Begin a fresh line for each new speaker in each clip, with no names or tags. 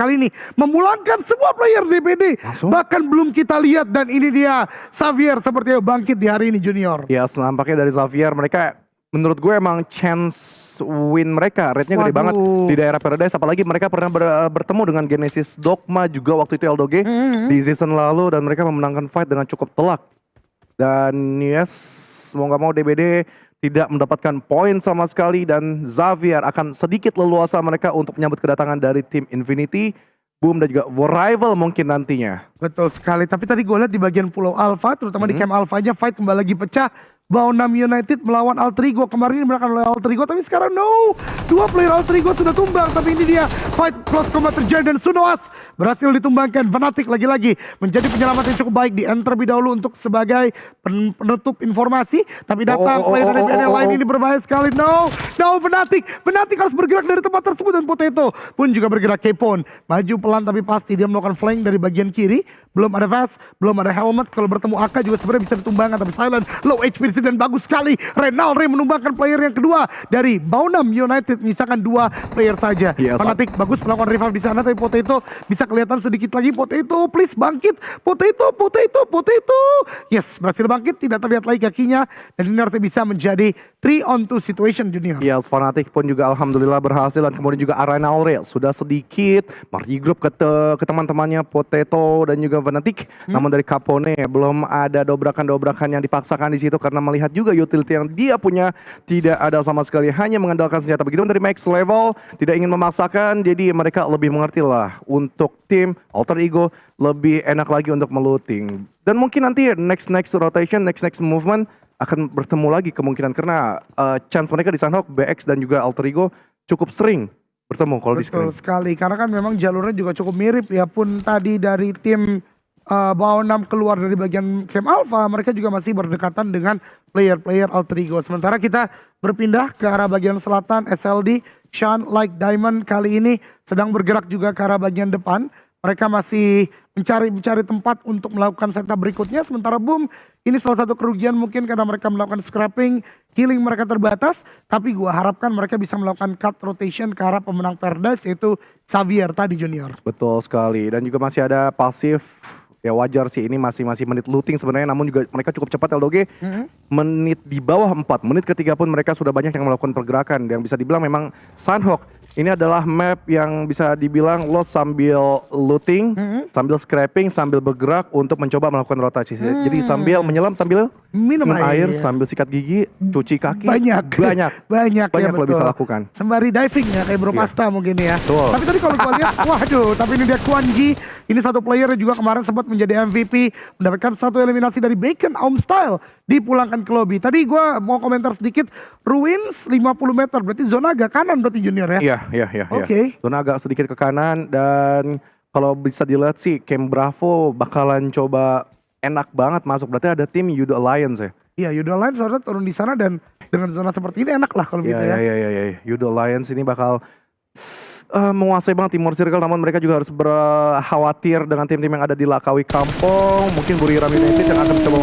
kali ini memulangkan semua player DBD. Bahkan belum kita lihat, dan ini dia Xavier sepertinya bangkit di hari ini Junior.
Ya, nampaknya dari Xavier mereka menurut gue emang chance win mereka rate-nya gede banget di daerah Paradise. Apalagi mereka pernah bertemu dengan Genesis Dogma juga waktu itu LDG di season lalu, dan mereka memenangkan fight dengan cukup telak. Dan yes, mau gak mau DBD tidak mendapatkan poin sama sekali, dan Xavier akan sedikit leluasa mereka untuk menyambut kedatangan dari tim Infinity, Boom dan juga Rival mungkin nantinya.
Betul sekali, tapi tadi gue lihat di bagian Pulau Alpha, terutama di camp Alpha-nya fight kembali lagi pecah. Baonam United melawan Alterigo, kemarin ini dimenangkan oleh Alterigo, tapi sekarang no, dua player Alterigo sudah tumbang. Tapi ini dia fight close combat terjadi, dan Sunoas berhasil ditumbangkan. Fnatic lagi-lagi menjadi penyelamat yang cukup baik, di enter lebih dahulu untuk sebagai penutup informasi, tapi datang player dari PNL lain ini berbahaya sekali. No, Fnatic harus bergerak dari tempat tersebut, dan Potato pun juga bergerak. Kepon maju pelan tapi pasti, dia melakukan flank dari bagian kiri. Belum ada vest, belum ada helmet. Kalau bertemu AK juga sebenarnya bisa ditumbangkan, tapi Silent low HP dan bagus sekali. Renalre menumbangkan player yang kedua dari Baonam United, menyisakan dua player saja. Fnatic bagus melakukan revive di sana, tapi Potato bisa kelihatan sedikit lagi. Potato please bangkit. Potato. Yes, berhasil bangkit, tidak terlihat lagi kakinya, dan ini harusnya bisa menjadi 3-on-2 situation Junior.
Yes, Fnatic pun juga alhamdulillah berhasil, dan kemudian juga Renalre sudah sedikit margi grup ke teman-temannya Potato dan juga Fnatic. Namun dari Capone belum ada dobrakan-dobrakan yang dipaksakan di situ, karena melihat juga utility yang dia punya tidak ada sama sekali, hanya mengandalkan senjata. Begitu dari max level, tidak ingin memaksakan, jadi mereka lebih mengerti lah untuk tim Alter Ego lebih enak lagi untuk melooting. Dan mungkin nanti next rotation, next movement akan bertemu lagi kemungkinan, karena chance mereka di Sunhawk, BX dan juga Alter Ego cukup sering bertemu kalau di screen.
Betul sekali, karena kan memang jalurnya juga cukup mirip ya. Pun tadi dari tim Baonam keluar dari bagian camp Alpha, mereka juga masih berdekatan dengan player-player Alter Ego. Sementara kita berpindah ke arah bagian selatan, SLD, Shine Like Diamond kali ini sedang bergerak juga ke arah bagian depan. Mereka masih mencari tempat untuk melakukan setup berikutnya. Sementara Boom, ini salah satu kerugian mungkin karena mereka melakukan scrapping, killing mereka terbatas. Tapi gua harapkan mereka bisa melakukan cut rotation ke arah pemenang Paradise, yaitu Xavier tadi Junior.
Betul sekali, dan juga masih ada pasif. Ya wajar sih, ini masih menit looting sebenarnya, namun juga mereka cukup cepat LDG. Menit di bawah 4, menit ketiga pun mereka sudah banyak yang melakukan pergerakan. Yang bisa dibilang memang Sunhawk ini adalah map yang bisa dibilang lo sambil looting, sambil scrapping, sambil bergerak untuk mencoba melakukan rotasi. Jadi sambil menyelam, sambil minum air, sambil sikat gigi, cuci kaki. Banyak
ya,
lo bisa lakukan.
Sembari diving ya, kayak Bro Pasta mungkin ya.
Betul.
Tapi tadi kalau gue lihat, waduh, tapi ini dia Kwanji. Ini satu player yang juga kemarin sempat menjadi MVP, mendapatkan satu eliminasi dari Bacon Aum Style, dipulangkan ke lobby. Tadi gue mau komentar sedikit, Ruins 50 meter, berarti zona agak kanan berarti Junior ya?
Iya.
Oke.
Zona agak sedikit ke kanan, dan kalau bisa dilihat sih Camp Bravo bakalan coba enak banget masuk. Berarti ada tim Yudo Alliance ya?
Iya, Yudo Alliance harusnya turun di sana, dan dengan zona seperti ini enak lah kalau gitu ya.
Iya. Yudo Alliance ini bakal menguasai banget Timur Circle, namun mereka juga harus berkhawatir dengan tim-tim yang ada di Lakawi Kampung. Mungkin Buriram United yang akan mencoba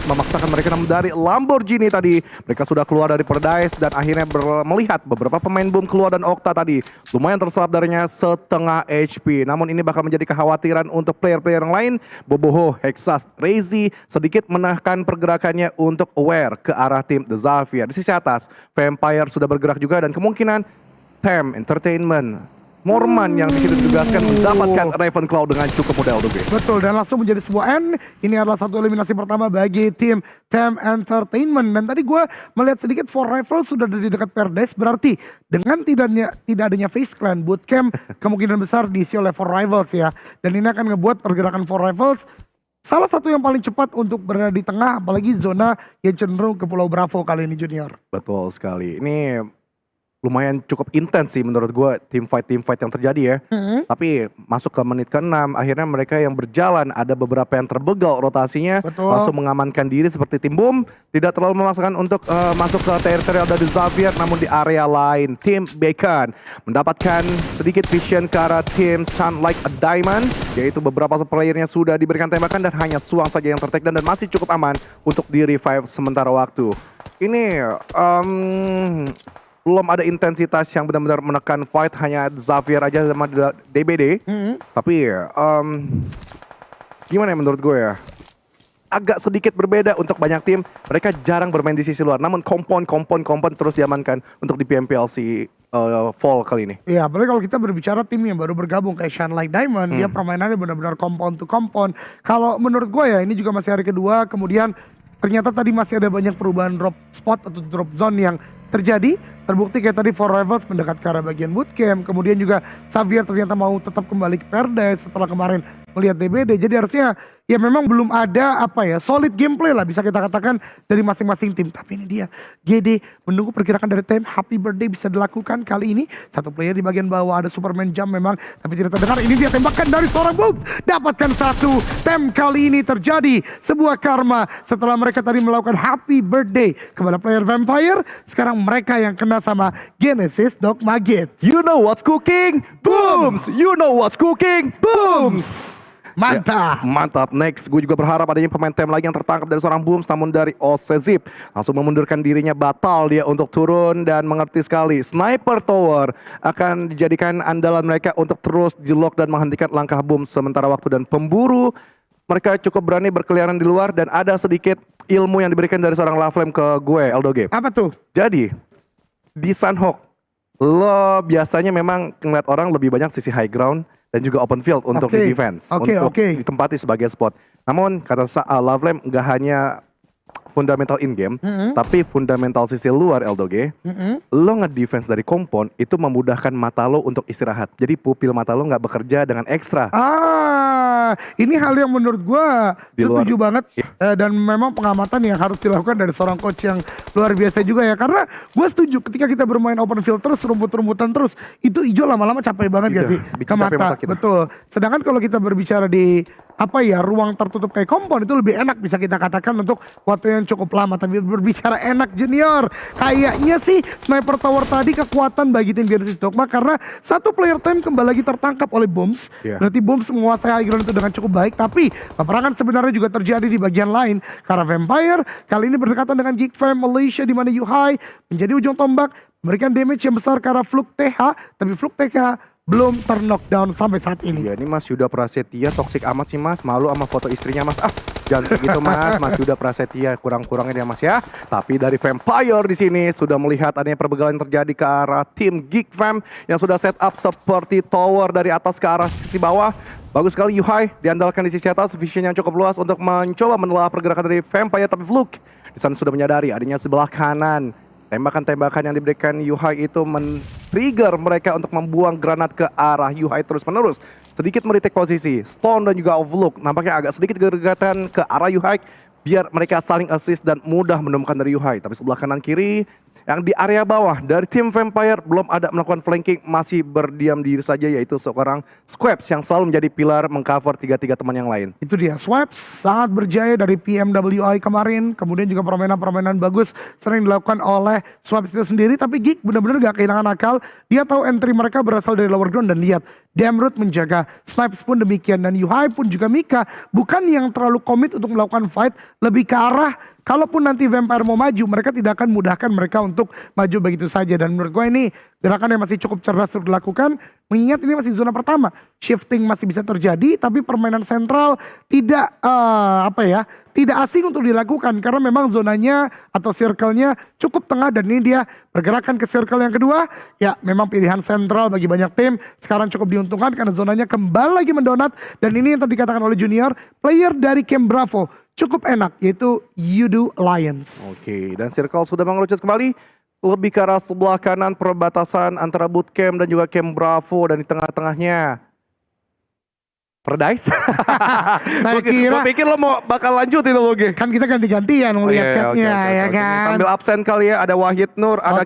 memaksakan mereka, namun dari Lamborghini tadi mereka sudah keluar dari Paradise, dan akhirnya melihat beberapa pemain Boom keluar, dan Okta tadi lumayan terserap darinya setengah HP. Namun ini bakal menjadi kekhawatiran untuk player-player yang lain. Boboho, Hexas, Rezi sedikit menahan pergerakannya untuk aware ke arah tim The Xavier. Di sisi atas Vampire sudah bergerak juga, dan kemungkinan Tem Entertainment Morman yang di situ ditugaskan mendapatkan Ravenclaw dengan cukup mudah LDG.
Betul, dan langsung menjadi sebuah N. Ini adalah satu eliminasi pertama bagi tim Tem Entertainment. Dan tadi gue melihat sedikit For Rifle sudah ada di dekat Paradise. Berarti dengan tidak adanya Face Clan, Bootcamp kemungkinan besar diisi oleh For Rivals ya. Dan ini akan ngebuat pergerakan For Rivals salah satu yang paling cepat untuk berada di tengah, apalagi zona yang cenderung ke Pulau Bravo kali ini Junior.
Betul sekali. Ini lumayan cukup intens sih menurut gue team fight yang terjadi ya. Tapi masuk ke menit ke-6 akhirnya mereka yang berjalan, ada beberapa yang terbegal rotasinya.
Betul.
Langsung mengamankan diri seperti tim Boom. Tidak terlalu memaksakan untuk masuk ke teritorial dari Xavier, namun di area lain tim Bacon mendapatkan sedikit vision ke arah tim Shine Like a Diamond, yaitu beberapa playernya sudah diberikan tembakan dan hanya Suang saja yang tertakedown dan masih cukup aman untuk di revive sementara waktu. Ini belum ada intensitas yang benar-benar menekan fight, hanya Xavier aja sama DBD. Tapi gimana ya menurut gue ya? Agak sedikit berbeda untuk banyak tim. Mereka jarang bermain di sisi luar. Namun kompon terus diamankan untuk di PMPLC Fall kali ini.
Iya, apalagi kalau kita berbicara tim yang baru bergabung kayak Shine Like Diamond, dia permainannya benar-benar kompon to kompon. Kalau menurut gue ya, ini juga masih hari kedua, kemudian ternyata tadi masih ada banyak perubahan drop spot atau drop zone yang terjadi. Terbukti kayak tadi For Rivals mendekat ke arah bagian bootcamp. Kemudian juga Xavier ternyata mau tetap kembali ke Paradise setelah kemarin melihat DBD. Jadi harusnya ya memang belum ada solid gameplay lah bisa kita katakan dari masing-masing tim. Tapi ini dia, GD menunggu pergerakan dari tim. Happy Birthday bisa dilakukan kali ini. Satu player di bagian bawah, ada Superman Jump memang, tapi tidak terdengar. Ini dia tembakan dari seorang Boobs. Dapatkan satu. Tem kali ini terjadi sebuah karma setelah mereka tadi melakukan Happy Birthday kepada player Vampire. Sekarang mereka yang kena sama Genesis Dog Maggots.
You know what's cooking? Booms! You know what's cooking? Booms!
Mantap.
Ya, mantap. Next, gue juga berharap adanya pemain tem lagi yang tertangkap dari seorang Booms, namun dari Osezip langsung memundurkan dirinya, batal dia untuk turun dan mengerti sekali. Sniper Tower akan dijadikan andalan mereka untuk terus jelok dan menghentikan langkah Booms sementara waktu, dan pemburu mereka cukup berani berkeliaran di luar, dan ada sedikit ilmu yang diberikan dari seorang Laflame ke gue, Eldoge.
Apa tuh?
Jadi, di Sunhawk, lo biasanya memang ngeliat orang lebih banyak sisi high ground dan juga open field untuk di defense, untuk ditempati sebagai spot. Namun kata Laflame nggak hanya fundamental in game, tapi fundamental sisi luar, Eldoge. Lo nge-defense dari kompon itu memudahkan mata lo untuk istirahat. Jadi pupil mata lo nggak bekerja dengan ekstra.
Ini hal yang menurut gue setuju banget. Dan memang pengamatan yang harus dilakukan dari seorang coach yang luar biasa juga ya. Karena gue setuju ketika kita bermain open field terus, rumput-rumputan terus, itu hijau lama-lama capek banget gak sih? Ke mata. Betul. Sedangkan kalau kita berbicara di ruang tertutup kayak kompon, itu lebih enak bisa kita katakan untuk waktu yang cukup lama. Tapi berbicara enak Junior, kayaknya sih Sniper Tower tadi kekuatan bagi tim Genesis Dogma, karena satu player time kembali lagi tertangkap oleh Booms. Berarti Booms menguasai high ground itu dengan cukup baik. Tapi peperangan sebenarnya juga terjadi di bagian lain, karena Vampire kali ini berdekatan dengan Geek Fam Malaysia, di mana Yuhai menjadi ujung tombak, memberikan damage yang besar ke arah Fluke TH. Tapi Fluke TH belum ter-knockdown sampai saat ini.
Iya, ini Mas Yuda Prasetya toksik amat sih Mas. Malu sama foto istrinya Mas. Jangan gitu Mas. Mas Yuda Prasetya kurang-kurangin ya Mas ya. Tapi dari Vampire di sini sudah melihat adanya perbegalan yang terjadi ke arah tim Geek Fam yang sudah set up seperti tower dari atas ke arah sisi bawah. Bagus sekali Yuhai diandalkan di sisi atas, vision yang cukup luas untuk mencoba menelaah pergerakan dari Vampire, tapi Fluke di sana sudah menyadari adanya sebelah kanan. Tembakan-tembakan yang diberikan Yuhai itu men-trigger mereka untuk membuang granat ke arah Yuhai terus-menerus. Sedikit meritek posisi, Stone dan juga Overlook nampaknya agak sedikit gegatan ke arah Yuhai biar mereka saling assist dan mudah menemukan dari Yuhai. Tapi sebelah kanan kiri yang di area bawah dari tim Vampire belum ada melakukan flanking, masih berdiam diri saja, yaitu seorang Squabs yang selalu menjadi pilar mengcover tiga-tiga teman yang lain.
Itu dia, Squabs sangat berjaya dari PMWI kemarin, kemudian juga permainan-permainan bagus sering dilakukan oleh Squabs itu sendiri. Tapi Geek benar-benar gak kehilangan akal, dia tahu entry mereka berasal dari lower ground, dan lihat Damroot menjaga, Snipes pun demikian, dan Yuhai pun juga Mika bukan yang terlalu komit untuk melakukan fight, lebih ke arah kalaupun nanti Vampire mau maju, mereka tidak akan mudahkan mereka untuk maju begitu saja. Dan menurut gue ini gerakan yang masih cukup cerdas untuk dilakukan, mengingat ini masih zona pertama. Shifting masih bisa terjadi, tapi permainan sentral tidak tidak asing untuk dilakukan, karena memang zonanya atau circle-nya cukup tengah, dan ini dia pergerakan ke circle yang kedua. Ya memang pilihan sentral bagi banyak tim sekarang cukup diuntungkan karena zonanya kembali lagi mendonat, dan ini yang tadi dikatakan oleh Junior, player dari Camp Bravo cukup enak, yaitu Yudu Lions.
Oke, dan circle sudah mengerucut kembali lebih ke arah sebelah kanan perbatasan antara bootcamp dan juga Camp Bravo, dan di tengah-tengahnya Paradise.
Saya kira
pikir lo mau bakal lanjut itu lo, Ge.
Kan kita ganti-gantian ngeliat chatnya ya kan.
Sambil absen kali ya, ada Wahid Nur, ada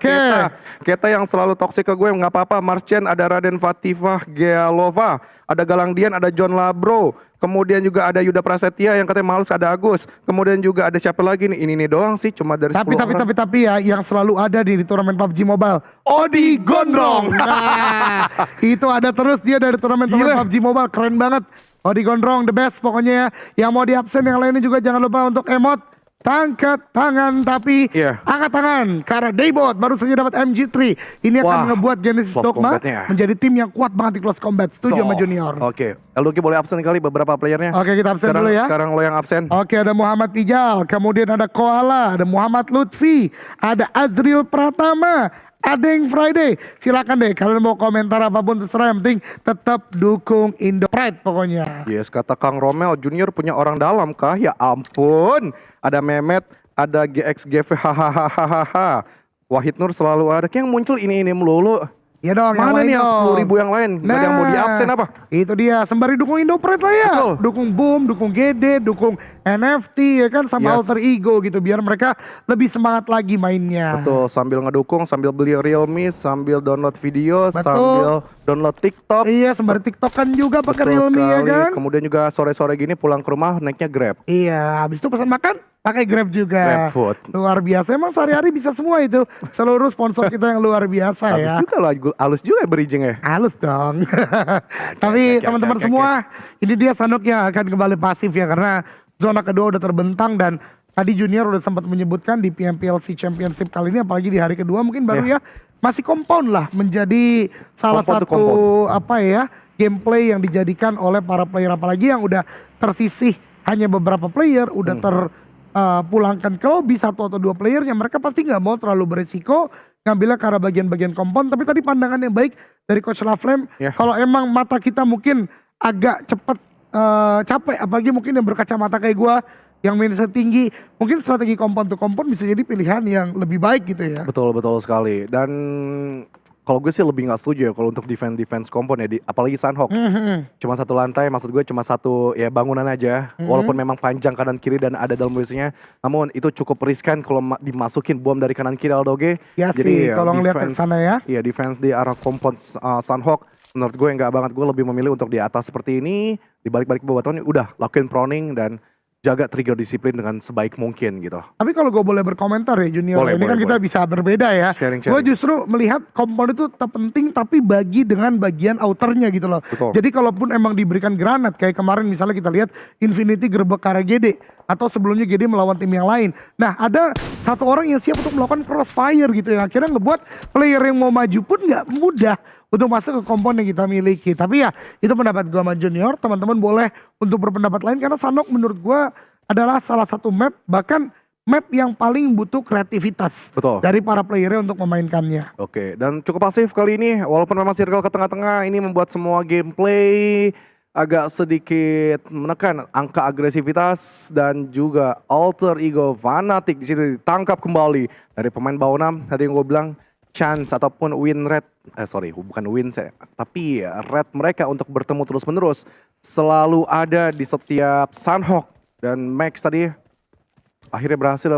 Keta yang selalu toksik ke gue, nggak apa-apa. Marschen, ada Raden Fatifah Gealova, ada Galang Dian, ada John Labro. Kemudian juga ada Yuda Prasetya yang katanya males, ada Agus. Kemudian juga ada siapa lagi nih? Ini doang sih, cuma dari 10 orang.
Tapi ya yang selalu ada di turnamen PUBG Mobile, Odi Gondrong. Nah, itu ada terus dia dari turnamen PUBG Mobile, keren banget. Odi Gondrong the best pokoknya ya. Yang mau di absen yang lainnya juga jangan lupa untuk emot Angkat tangan, tapi
Iya.
angkat tangan karena Daybot baru saja dapat MG3. Ini
Wah,
akan ngebuat Genesis
close
Dogma
combatnya.
menjadi tim yang kuat banget di close combat. Setuju sama Junior.
Oke, LDG boleh absen kali beberapa playernya.
Oke, kita absen
sekarang,
dulu ya.
Sekarang lo yang absen.
Oke, ada Muhammad Pijal, kemudian ada Koala, ada Muhammad Lutfi, ada Azril Pratama, Adeng Friday. Silakan deh, kalian mau komentar apapun terserah, yang penting tetap dukung Indo Pride pokoknya.
Yes, kata Kang Romel, Junior punya orang dalam kah? Ya ampun. Ada Mehmet, ada GXGV, hahaha. Wahid Nur selalu ada. Kayak yang muncul ini melulu.
Ya dong, yang
Mana
lain
nih yang
dong.
10.000 yang lain? Gak ada yang mau di absen apa?
Itu dia, sembari dukung Indo Pride lah ya.
Betul.
Dukung Boom, dukung GD, dukung NFT ya kan, sama
Yes.
Alter Ego gitu. Biar mereka lebih semangat lagi mainnya.
Betul, sambil ngedukung, sambil beli Realme, sambil download video,
Betul.
sambil download TikTok.
Iya, sembari TikTok kan juga pakai
Betul
Realme ya
sekali.
kan.
Kemudian juga sore-sore gini pulang ke rumah naiknya Grab.
Iya, habis itu pesan makan pakai Grab juga.
GrabFood.
Luar biasa. Emang sehari-hari bisa semua itu. Seluruh sponsor kita yang luar biasa
Habis
ya.
juga lah, halus juga ya bridging-nya.
Halus dong. Tapi
oke,
teman-teman
oke,
semua, ini dia Sanok yang akan kembali pasif ya, karena zona kedua udah terbentang. Dan tadi Junior udah sempat menyebutkan di PMPLC Championship kali ini, apalagi di hari kedua mungkin baru ya, masih compound lah menjadi salah
Compound to
satu
compound.
apa ya, gameplay yang dijadikan oleh para player, apalagi yang udah tersisih hanya beberapa player, udah terpulangkan ke lobby 1 atau 2 player yang mereka pasti nggak mau terlalu beresiko ngambilnya ke arah bagian-bagian kompon. Tapi tadi pandangan yang baik dari Coach Laflame,
Ya.
kalau emang mata kita mungkin agak cepet capek, apalagi mungkin yang berkacamata kayak gua yang minusnya tinggi, mungkin strategi kompon to kompon bisa jadi pilihan yang lebih baik gitu ya.
Betul sekali. Dan kalau gue sih lebih nggak setuju ya kalau untuk defense kompon ya, apalagi Sunhawk. Cuma satu lantai, maksud gue cuma satu ya bangunan aja. Walaupun memang panjang kanan kiri dan ada dalam WC-nya, namun itu cukup riskan kalau dimasukin bom dari kanan kiri Aldoge.
Ya sih, kalau ngeliat ke sana ya.
Iya, defense di arah kompon Sunhawk menurut gue nggak banget. Gue lebih memilih untuk di atas seperti ini, di balik-balik bawah udah lakuin proning dan jaga trigger disiplin dengan sebaik mungkin gitu.
Tapi kalau gue boleh berkomentar ya Junior,
Boleh,
ini kan
boleh,
kita bisa berbeda ya.
Sharing.
Gue justru melihat kompon itu tetap penting, tapi bagi dengan bagian outernya gitu loh.
Betul.
Jadi kalaupun emang diberikan granat, kayak kemarin misalnya kita lihat Infinity gerbek ke arah GD, atau sebelumnya GD melawan tim yang lain. Nah, ada satu orang yang siap untuk melakukan crossfire gitu, yang akhirnya ngebuat player yang mau maju pun nggak mudah untuk masuk ke kompon yang kita miliki. Tapi ya itu pendapat gue sama Junior, teman-teman boleh untuk berpendapat lain, karena Sanok menurut gue adalah salah satu map, bahkan map yang paling butuh kreativitas
Betul.
dari para playernya untuk memainkannya.
Oke, dan cukup pasif kali ini, walaupun memang circle ke tengah-tengah, ini membuat semua gameplay agak sedikit menekan angka agresivitas dan juga alter ego fanatik di situ ditangkap kembali dari pemain bawah 6. Tadi yang gue bilang chance ataupun win rate, bukan win saya, tapi rate mereka untuk bertemu terus-menerus selalu ada di setiap Sunhawk. Dan Max tadi akhirnya berhasil,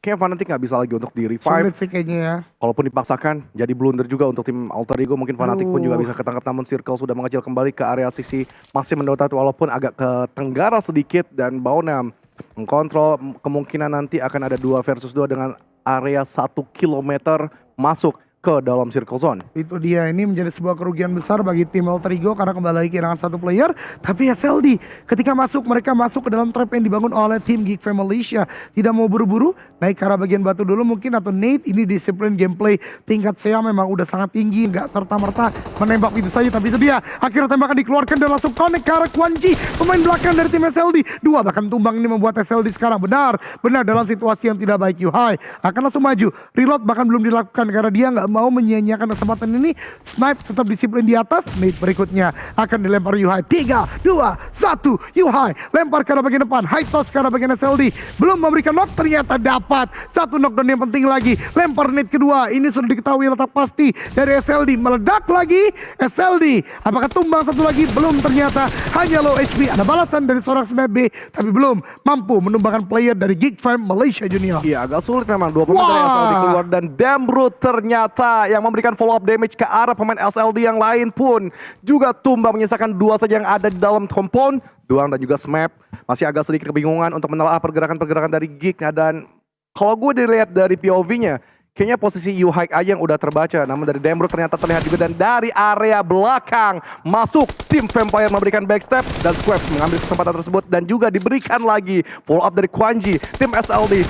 kayak Fnatic nggak bisa lagi untuk di revive.
Sulit sih kayaknya ya.
Kalaupun dipaksakan jadi blunder juga untuk tim Alter Ego. Mungkin Fnatic pun juga bisa ketangkap, namun Circle sudah mengecil kembali ke area sisi, masih mendotat walaupun agak ke tenggara sedikit. Dan Baonam mengkontrol, kemungkinan nanti akan ada 2 versus 2 dengan area 1 kilometer masuk ke dalam circle zone.
Itu dia, ini menjadi sebuah kerugian besar bagi tim Alter Ego karena kembali lagi kehilangan 1 player. Tapi SLD ketika masuk, mereka masuk ke dalam trap yang dibangun oleh tim Geek Fam Malaysia. Tidak mau buru-buru, naik ke arah bagian batu dulu mungkin, atau Nate. Ini disiplin gameplay tingkat SEA memang udah sangat tinggi, nggak serta-merta menembak itu saja. Tapi itu dia, akhirnya tembakan dikeluarkan dan langsung connect ke arah Quan Chi, pemain belakang dari tim SLD. 2 bahkan tumbang, ini membuat SLD sekarang benar dalam situasi yang tidak baik. Yuhai akan langsung maju, reload bahkan belum dilakukan karena dia nggak mau menyia-nyiakan kesempatan ini. Snipe tetap disiplin di atas. Nate berikutnya akan dilempar Yuhai. 3, 2, 1. Yuhai lempar ke arah bagian depan. High toss ke arah bagian SLD. Belum memberikan knock, ternyata dapat 1 knockdown yang penting lagi. Lempar Nate kedua. Ini sudah diketahui letak pasti dari SLD. Meledak lagi SLD. Apakah tumbang satu lagi? Belum, ternyata hanya low HP. Ada balasan dari seorang Smash B, tapi belum mampu menumbangkan player dari Geek Fam Malaysia Junior.
Iya, agak sulit memang. 2 pemain dari SLD keluar dan Dambrut ternyata yang memberikan follow up damage ke arah pemain SLD yang lain pun juga tumbang, menyisakan 2 saja yang ada di dalam compound. Duang dan juga Smap masih agak sedikit kebingungan untuk menelaah pergerakan-pergerakan dari Geek. Dan kalau gue dilihat dari POV-nya, Kayaknya posisi U-Hike aja yang udah terbaca. Namun dari Dembro ternyata terlihat juga. Dan dari area belakang masuk tim Vampire memberikan backstep. Dan Squaps mengambil kesempatan tersebut. Dan juga diberikan lagi follow up dari Kwanji. Tim SLD.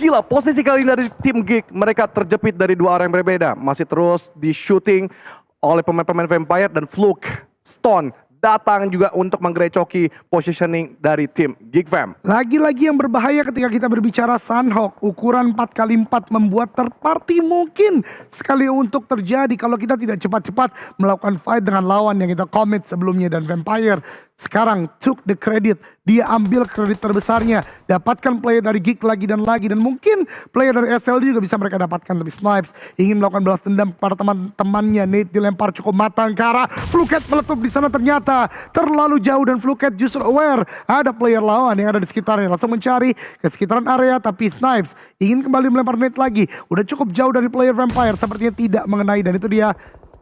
Gila, posisi kali ini dari tim Geek. Mereka terjepit dari dua arah yang berbeda. Masih terus di shooting oleh pemain-pemain Vampire. Dan Fluke, Stone datang juga untuk menggerecoki positioning dari tim Geek Fam.
Lagi-lagi yang berbahaya ketika kita berbicara Sunhawk. Ukuran 4x4 membuat third party mungkin sekali untuk terjadi kalau kita tidak cepat-cepat melakukan fight dengan lawan yang kita commit sebelumnya. Dan Vampire sekarang took the credit. Dia ambil kredit terbesarnya. Dapatkan player dari Geek lagi dan lagi. Dan mungkin player dari SLD juga bisa mereka dapatkan. Tapi Snipes ingin melakukan balas dendam kepada teman-temannya. Nate dilempar cukup matang ke arah Fluket meletup di sana, ternyata terlalu jauh. Dan Fluket justru aware ada player lawan yang ada di sekitarnya. Langsung mencari ke sekitaran area. Tapi Snipes ingin kembali melempar Nate lagi. Udah cukup jauh dari player Vampire. Sepertinya tidak mengenai. Dan itu dia,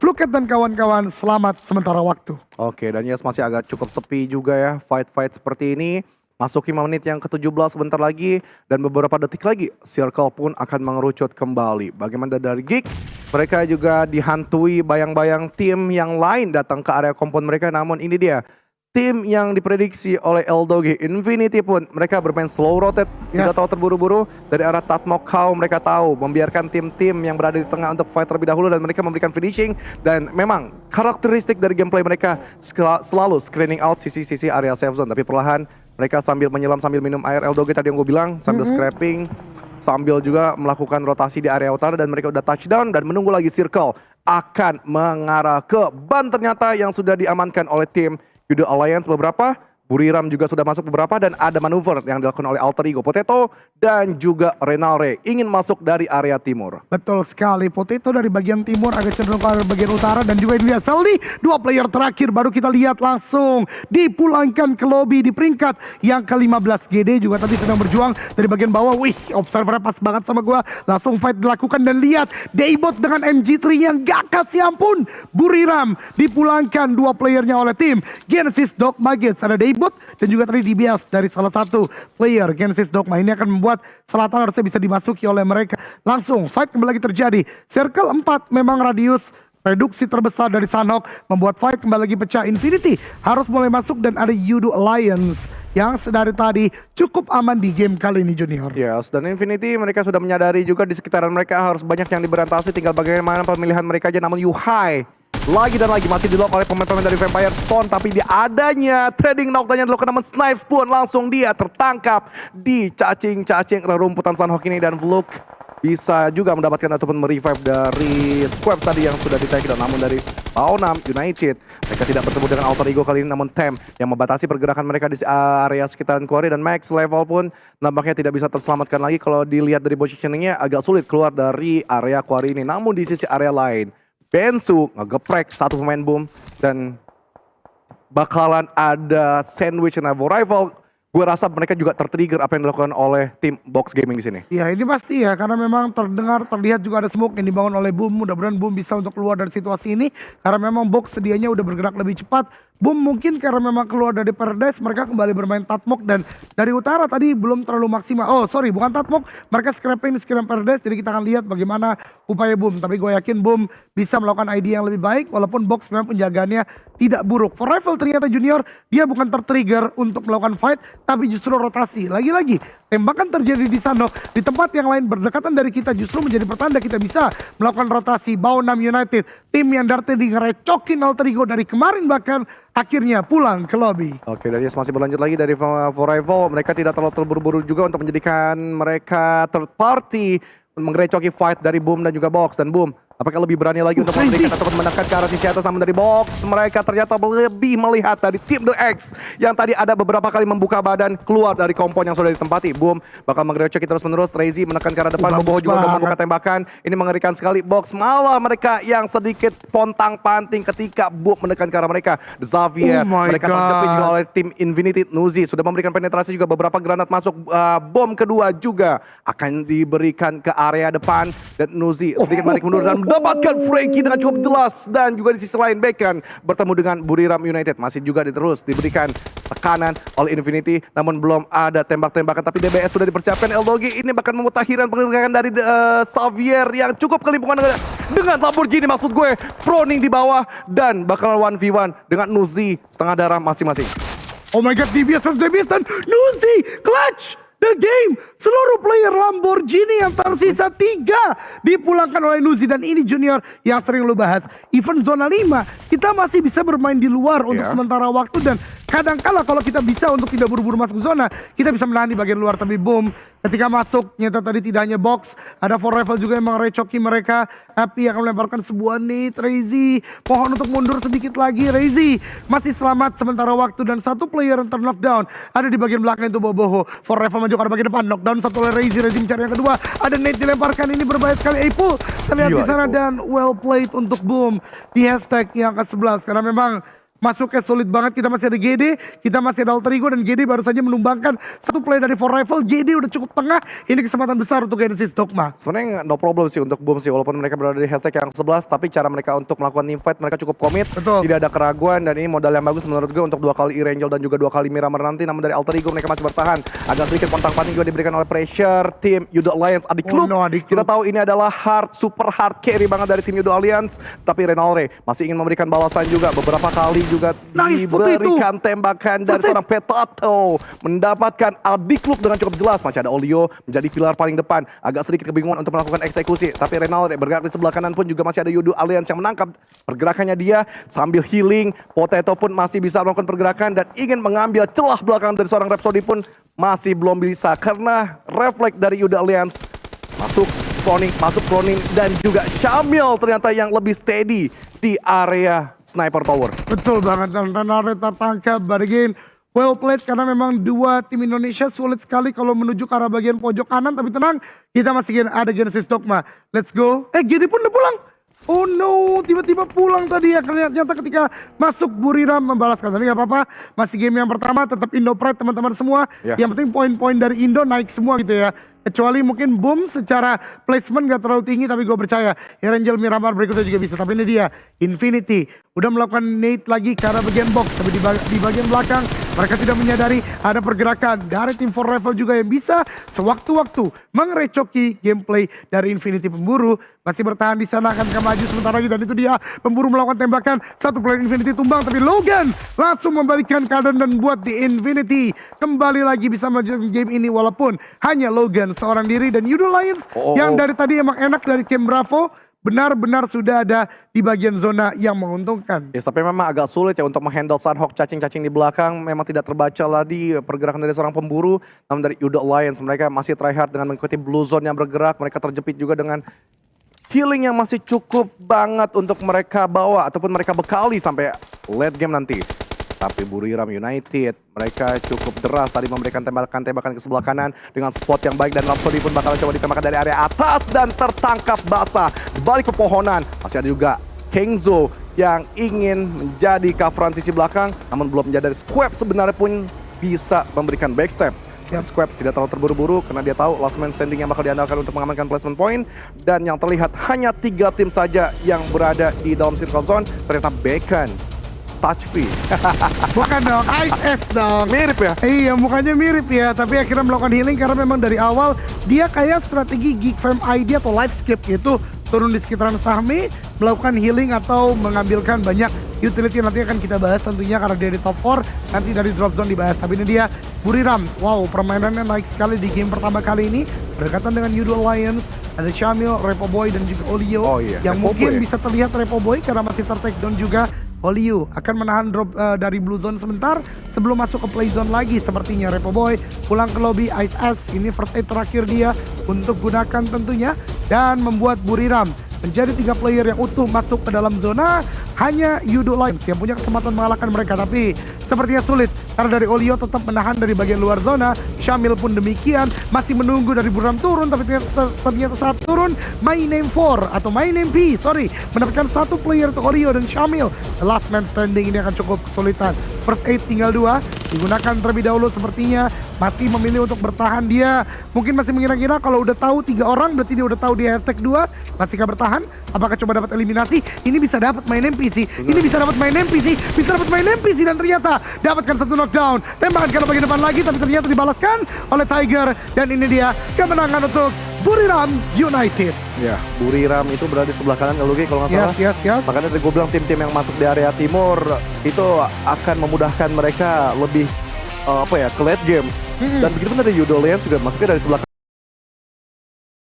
Fluket dan kawan-kawan selamat sementara waktu.
Oke, dan Yes masih agak cukup sepi juga ya. Fight-fight seperti ini. Masuk 5 menit yang ke-17 sebentar lagi. Dan beberapa detik lagi, Circle pun akan mengerucut kembali. Bagaimana dari Geek? Mereka juga dihantui bayang-bayang tim yang lain datang ke area kompon mereka. Namun ini dia, tim yang diprediksi oleh Eldogi Infinity pun mereka bermain slow rotate, tidak tahu terburu-buru. Dari arah Tatmok Kau mereka tahu membiarkan tim-tim yang berada di tengah untuk fight terlebih dahulu dan mereka memberikan finishing. Dan memang karakteristik dari gameplay mereka selalu screening out sisi-sisi area safe zone. Tapi perlahan mereka sambil menyelam, sambil minum air. Eldogi tadi yang gue bilang, sambil scrapping, sambil juga melakukan rotasi di area utara. Dan mereka udah touchdown dan menunggu lagi Circle akan mengarah ke ban ternyata yang sudah diamankan oleh tim Judo Alliance beberapa, Buriram juga sudah masuk beberapa, dan ada manuver yang dilakukan oleh Alter Ego Potato dan juga Renalre ingin masuk dari area timur.
Betul sekali, Potato dari bagian timur agak cenderung ke bagian utara. Dan juga ini dia Saldi, dua player terakhir baru kita lihat langsung dipulangkan ke lobby di peringkat yang ke-15. GD juga tadi sedang berjuang dari bagian bawah. Wih, observernya pas banget sama gua. Langsung fight dilakukan dan lihat Daybot dengan MG3 yang gak kasih ampun. Buriram dipulangkan dua playernya oleh tim Genesis Dogma Gates. Ada Daybot dan juga tadi DBS dari salah satu player Genesis Dogma. Ini akan membuat selatan harusnya bisa dimasuki oleh mereka. Langsung fight kembali lagi terjadi. Circle 4 memang radius reduksi terbesar dari Sunhawk membuat fight kembali lagi pecah. Infinity harus mulai masuk dan ada Judo Alliance yang sedari tadi cukup aman di game kali ini, Junior.
Yes, dan Infinity mereka sudah menyadari juga di sekitaran mereka harus banyak yang diberantasi, tinggal bagaimana pemilihan mereka aja. Namun Yuhai lagi dan lagi masih di-lock oleh pemain-pemain dari Vampire Stone. Tapi di adanya trading knockdown yang dilakukan, namun Snipes pun langsung dia tertangkap di cacing-cacing rerumputan Sunhawk ini. Dan Vluk bisa juga mendapatkan ataupun merevive dari Squabs tadi yang sudah di-take down. Namun dari Paonam United mereka tidak bertemu dengan Alter Ego kali ini, namun Tem yang membatasi pergerakan mereka di area sekitaran Quarry. Dan Max Level pun nampaknya tidak bisa terselamatkan lagi. Kalau dilihat dari positioningnya agak sulit keluar dari area Quarry ini. Namun di sisi area lain, Bensu ngegeprek satu pemain boom dan bakalan ada sandwich and rival. Gue rasa mereka juga tertrigger apa yang dilakukan oleh tim Box Gaming di sini.
Ya ini pasti ya, karena memang terlihat juga ada smoke yang dibangun oleh Boom. Mudah-mudahan Boom bisa untuk keluar dari situasi ini, karena memang Box sedianya udah bergerak lebih cepat. Boom mungkin karena memang keluar dari Paradise, mereka kembali bermain Tatmok. Dan dari utara tadi belum terlalu maksimal. Oh sorry, bukan Tatmok, mereka scrapping di sekitaran Paradise. Jadi kita akan lihat bagaimana upaya Boom. Tapi gue yakin Boom bisa melakukan ID yang lebih baik, walaupun Box memang penjagaannya tidak buruk. For Rival ternyata Junior, dia bukan tertrigger untuk melakukan fight, tapi justru rotasi. Lagi-lagi tembakan terjadi di Sunhawk, di tempat yang lain berdekatan dari kita, justru menjadi pertanda kita bisa melakukan rotasi. Baonam United, tim yang dari tadi ngerecokin Alter Ego dari kemarin, bahkan akhirnya pulang ke lobby.
Oke, dan Yes masih berlanjut lagi dari For Rival. Mereka tidak terlalu terburu-buru juga untuk menjadikan mereka third party, menggerecoki fight dari Boom dan juga Box. Dan Boom apakah lebih berani lagi untuk memberikan ataupun menekan ke arah sisi atas, namun dari Box mereka ternyata lebih melihat dari tim The X yang tadi ada beberapa kali membuka badan keluar dari kompon yang sudah ditempati. Boom bakal menggerecoki terus-menerus. Trazy menekan ke arah depan, Boboho juga udah membuka tembakan. Ini mengerikan sekali. Box malah mereka yang sedikit pontang-panting ketika Boom menekan ke arah mereka. Xavier mereka terjepit juga oleh tim Infinity. Nuzi sudah memberikan penetrasi juga, beberapa granat masuk. Bom kedua juga akan diberikan ke area depan dan Nuzi sedikit balik mundur dan dapatkan Frankie dengan cukup jelas. Dan juga di sisi lain Bacon bertemu dengan Buriram United masih juga terus diberikan tekanan oleh Infinity, namun belum ada tembak-tembakan, tapi DBS sudah dipersiapkan. Eldogi ini bahkan memutahiran pergerakan dari Xavier yang cukup kelimpungan dengan Lamborghini, maksud gue proning di bawah, dan bakal 1v1 dengan Nuzi setengah darah masing-masing.
Oh my god, DBS dan Nuzi clutch the game. Seluruh player Lamborghini yang tersisa 3 dipulangkan oleh Nuzi, dan ini Junior yang sering lu bahas. Event zona 5 kita masih bisa bermain di luar untuk sementara waktu, dan kadangkala kalau kita bisa untuk tidak buru-buru masuk zona, kita bisa menahan di bagian luar. Tapi boom, ketika masuk nyata tadi tidak hanya box, ada Forever juga yang merecoki mereka. Happy akan melemparkan sebuah nade. Reizi mohon untuk mundur sedikit lagi. Reizi masih selamat sementara waktu, dan satu player yang terknockdown ada di bagian belakang itu Boboho. Forever maju ke bagian depan, knockdown satu oleh Reizi. Reizi mencari yang kedua, ada nade dilemparkan, ini berbahaya sekali. Apple terlihat di sana, dan well played untuk Boom di hashtag yang ke-11, karena memang masuknya sulit banget. Kita masih ada GD, kita masih ada Alter Ego, dan GD baru saja menumbangkan satu play dari For Rifle. GD udah cukup tengah, ini kesempatan besar untuk Genesis Dogma.
Sebenarnya no problem sih untuk Boom sih, walaupun mereka berada di hashtag yang 11, tapi cara mereka untuk melakukan teamfight mereka cukup komit.
Betul.
Tidak ada keraguan, dan ini modal yang bagus menurut gue untuk 2 kali E-Rangel dan juga 2 kali Miramar nanti. Namun dari Alter Ego mereka masih bertahan. Agak sedikit pontang-panting juga diberikan oleh pressure tim Yudo Alliance. Adik Klub, kita tahu ini adalah super hard carry banget dari tim Yudo Alliance, tapi Renalre masih ingin memberikan balasan juga. Beberapa kali juga diberikan tembakan dari seorang Petato, mendapatkan Adik Klub dengan cukup jelas. Masih ada Olio menjadi pilar paling depan, agak sedikit kebingungan untuk melakukan eksekusi, tapi Renalre bergerak di sebelah kanan pun juga masih ada Yudo Alliance yang menangkap pergerakannya dia sambil healing. Potato pun masih bisa melakukan pergerakan dan ingin mengambil celah belakang dari seorang Rhapsody pun masih belum bisa, karena refleks dari Yudo Alliance masuk proning, dan juga Syamil ternyata yang lebih steady di area sniper tower.
Betul banget, dan Renalre tertangkap. But again, well played, karena memang dua tim Indonesia sulit sekali kalau menuju ke arah bagian pojok kanan. Tapi tenang, kita masih ada Genesis Dogma. Let's go. GD pun udah pulang. Oh no, tiba-tiba pulang tadi ya. Ternyata ketika masuk Buriram membalaskan. Tapi gak apa-apa, masih game yang pertama, tetap Indo Pride teman-teman semua. Yang penting poin-poin dari Indo naik semua gitu ya. Kecuali mungkin Boom secara placement gak terlalu tinggi, tapi gue percaya Erangel Miramar berikutnya juga bisa. Tapi ini dia, Infinity udah melakukan nade lagi ke arah bagian box, tapi di bagian belakang mereka tidak menyadari ada pergerakan dari tim For Rifle juga yang bisa sewaktu-waktu mengerecoki gameplay dari Infinity. Pemburu masih bertahan di sana, akan maju sebentar lagi, dan itu dia pemburu melakukan tembakan. Satu player Infinity tumbang, tapi Logan langsung membalikan keadaan dan buat di Infinity kembali lagi bisa melanjutkan game ini, walaupun hanya Logan seorang diri. Dan Yudo Lions yang dari tadi emang enak dari Camp Bravo, benar-benar sudah ada di bagian zona yang menguntungkan.
Yes, tapi memang agak sulit ya untuk menghandle Sunhawk cacing-cacing di belakang. Memang tidak terbaca lagi pergerakan dari seorang pemburu. Namun dari Yudo Alliance mereka masih try hard dengan mengikuti Blue Zone yang bergerak. Mereka terjepit juga dengan healing yang masih cukup banget untuk mereka bawa ataupun mereka bekali sampai late game nanti. Tapi Buriram United mereka cukup deras tadi memberikan tembakan-tembakan ke sebelah kanan dengan spot yang baik, dan Rhapsody pun bakal coba ditembakkan dari area atas dan tertangkap basah di balik pepohonan. Masih ada juga Kengzo yang ingin menjadi coveran sisi belakang, namun belum menjadi. Squab sebenarnya pun bisa memberikan backstep. Squab tidak terlalu terburu-buru karena dia tahu last man standing yang bakal diandalkan untuk mengamankan placement point, dan yang terlihat hanya 3 tim saja yang berada di dalam circle zone. Ternyata Bacon, Touch free.
Bukan dong, Ice X dong.
Mirip ya?
Iya, mukanya mirip ya, tapi akhirnya melakukan healing karena memang dari awal dia kayak strategi Geek Fam ID atau life skip gitu. Turun di sekitaran Sahmi, melakukan healing atau mengambilkan banyak utility. Nanti akan kita bahas tentunya karena dia di top 4, nanti dari drop zone dibahas. Tapi ini dia Buriram, wow permainannya naik sekali di game pertama kali ini. Berdekatan dengan Yudo Alliance, ada Syamil, Repo Boy dan juga Olio. Yang
Repo
mungkin
Boy
bisa terlihat Repo Boy karena masih ter-takedown juga. Olio akan menahan drop dari blue zone sebentar sebelum masuk ke play zone lagi. Sepertinya Repo Boy pulang ke lobby. Ice S ini first aid terakhir dia untuk gunakan tentunya, dan membuat Buriram menjadi 3 player yang utuh masuk ke dalam zona. Hanya Yudo Lions yang punya kesempatan mengalahkan mereka, tapi sepertinya sulit karena dari Olio tetap menahan dari bagian luar zona. Syamil pun demikian, masih menunggu dari Buriram turun, tapi ternyata saat turun My Name 4 atau My Name P, mendapatkan 1 player untuk Olio dan Syamil. The last man standing ini akan cukup kesulitan. First aid tinggal 2, digunakan terlebih dahulu sepertinya masih memilih untuk bertahan. Dia mungkin masih mengira-kira kalau udah tahu 3 orang berarti dia udah tahu di hashtag 2. Masihkah bertahan? Apakah coba dapat eliminasi? Ini bisa dapat main NPC. Ini bisa dapat main NPC. Bisa dapat main NPC dan ternyata dapatkan satu knockdown. Tembakan ke bagian depan lagi tapi ternyata dibalaskan oleh Tiger. Dan ini dia kemenangan untuk Buriram United.
Ya, Buriram itu berada di sebelah kanan Luki kalau nggak salah.
Yes.
Makanya tadi gue bilang tim-tim yang masuk di area timur itu akan memudahkan mereka lebih ke late game. Dan begitu pun dari Yudo Lions juga masuknya dari sebelah